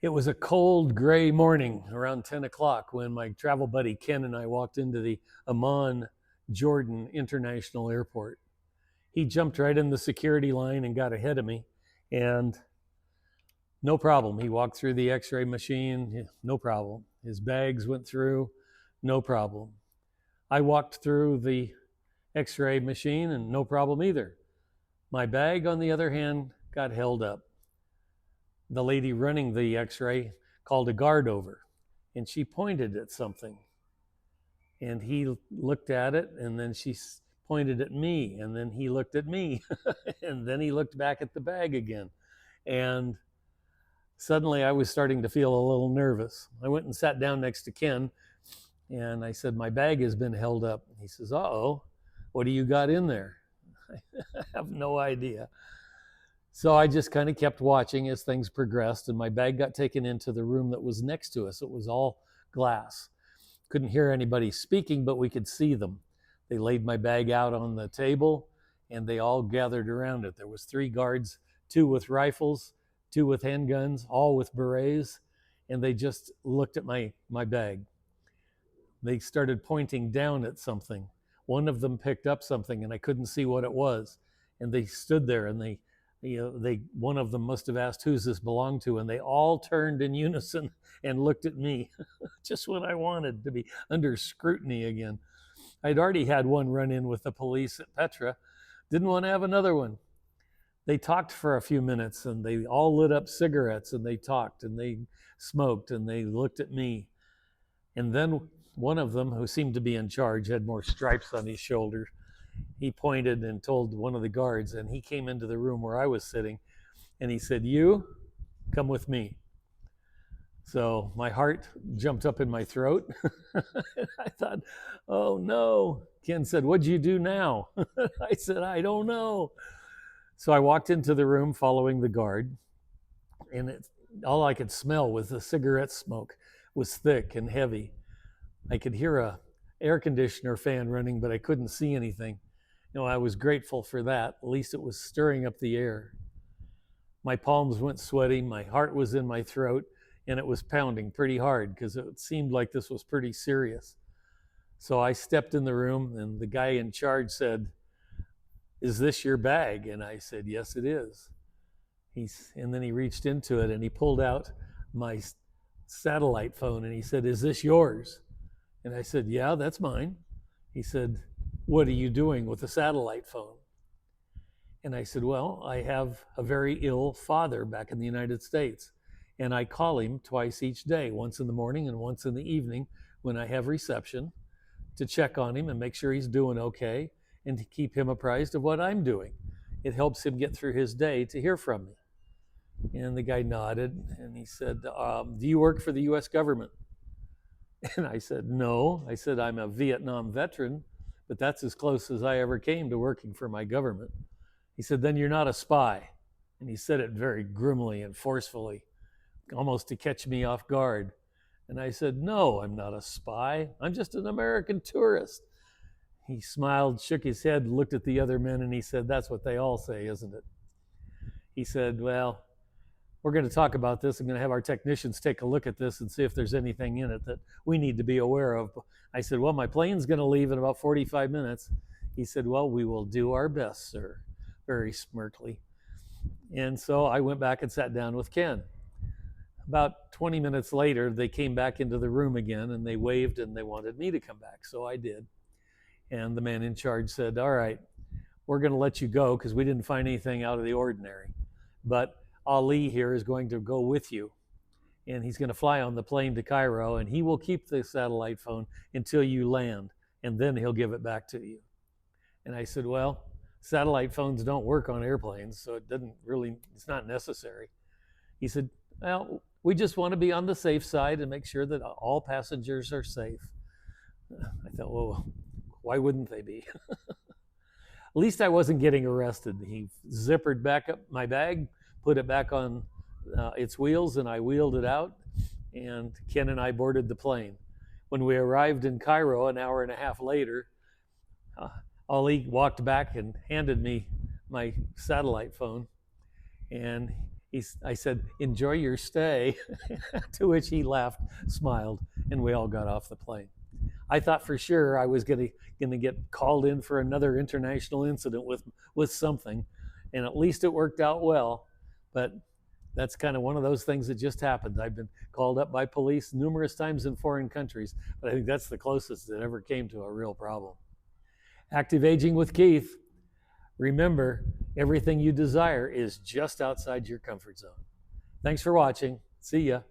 It was a cold, gray morning around 10 o'clock when my travel buddy Ken and I walked into the Amman, Jordan International Airport. He jumped right in the security line and got ahead of me, and no problem. He walked through the x ray machine, no problem. His bags went through, no problem. I walked through the x ray machine, and no problem either. My bag, on the other hand, got held up. The lady running the x ray called a guard over, and she pointed at something. And he looked at it, and then she pointed at me, and then he looked at me, and then he looked back at the bag again. And suddenly I was starting to feel a little nervous. I went and sat down next to Ken, and I said, "My bag has been held up." He says, "Uh-oh, what do you got in there?" I have no idea. So I just kind of kept watching as things progressed, and my bag got taken into the room that was next to us. It was all glass. Couldn't hear anybody speaking, but we could see them. They laid my bag out on the table, and they all gathered around it. There was 3 guards, 2 with rifles, 2 with handguns, all with berets, and they just looked at my bag. They started pointing down at something. One of them picked up something, and I couldn't see what it was. And they stood there, and one of them must have asked, "Who's this belong to?" And they all turned in unison and looked at me, just what I wanted, to be under scrutiny again. I'd already had one run in with the police at Petra, didn't want to have another one. They talked for a few minutes, and they all lit up cigarettes, and they talked, and they smoked, and they looked at me. And then one of them, who seemed to be in charge, had more stripes on his shoulder. He pointed and told one of the guards, and he came into the room where I was sitting, and he said, "You, come with me." So my heart jumped up in my throat. I thought, "Oh no." Ken said, "What'd you do now?" I said, "I don't know." So I walked into the room following the guard, and all I could smell was the cigarette smoke. It was thick and heavy. I could hear a air conditioner fan running, but I couldn't see anything. I was grateful for that. At least it was stirring up the air. My palms went sweaty, my heart was in my throat, and it was pounding pretty hard because it seemed like this was pretty serious. So I stepped in the room, and the guy in charge said, "Is this your bag?" And I said, "Yes, it is." And then he reached into it, and he pulled out my satellite phone, and he said, "Is this yours?" And I said, "Yeah, that's mine." He said, "What are you doing with a satellite phone?" And I said, "Well, I have a very ill father back in the United States, and I call him twice each day, once in the morning and once in the evening when I have reception, to check on him and make sure he's doing okay and to keep him apprised of what I'm doing. It helps him get through his day to hear from me." And the guy nodded, and he said, "Do you work for the U.S. government?" And I said, "No." I said, "I'm a Vietnam veteran, but that's as close as I ever came to working for my government." He said, "Then you're not a spy." And he said it very grimly and forcefully, almost to catch me off guard. And I said, "No, I'm not a spy. I'm just an American tourist." He smiled, shook his head, looked at the other men, and he said, "That's what they all say, isn't it?" He said, "Well, we're going to talk about this. I'm going to have our technicians take a look at this and see if there's anything in it that we need to be aware of." I said, "Well, my plane's going to leave in about 45 minutes. He said, "Well, we will do our best, sir," very smirkly. And so I went back and sat down with Ken. About 20 minutes later, they came back into the room again, and they waved, and they wanted me to come back. So I did. And the man in charge said, "All right, we're going to let you go because we didn't find anything out of the ordinary. But Ali here is going to go with you, and he's going to fly on the plane to Cairo, and he will keep the satellite phone until you land, and then he'll give it back to you." And I said, "Well, satellite phones don't work on airplanes, so it's not necessary." He said, "Well, we just want to be on the safe side and make sure that all passengers are safe." I thought, well, why wouldn't they be? At least I wasn't getting arrested. He zippered back up my bag, put it back on its wheels, and I wheeled it out, and Ken and I boarded the plane. When we arrived in Cairo an hour and a half later, Ali walked back and handed me my satellite phone, and I said, enjoy your stay, to which he laughed, smiled, and we all got off the plane. I thought for sure I was going to get called in for another international incident with something, and at least it worked out well. But that's kind of one of those things that just happened. I've been called up by police numerous times in foreign countries, but I think that's the closest that ever came to a real problem. Active aging with Keith. Remember, everything you desire is just outside your comfort zone. Thanks for watching. See ya.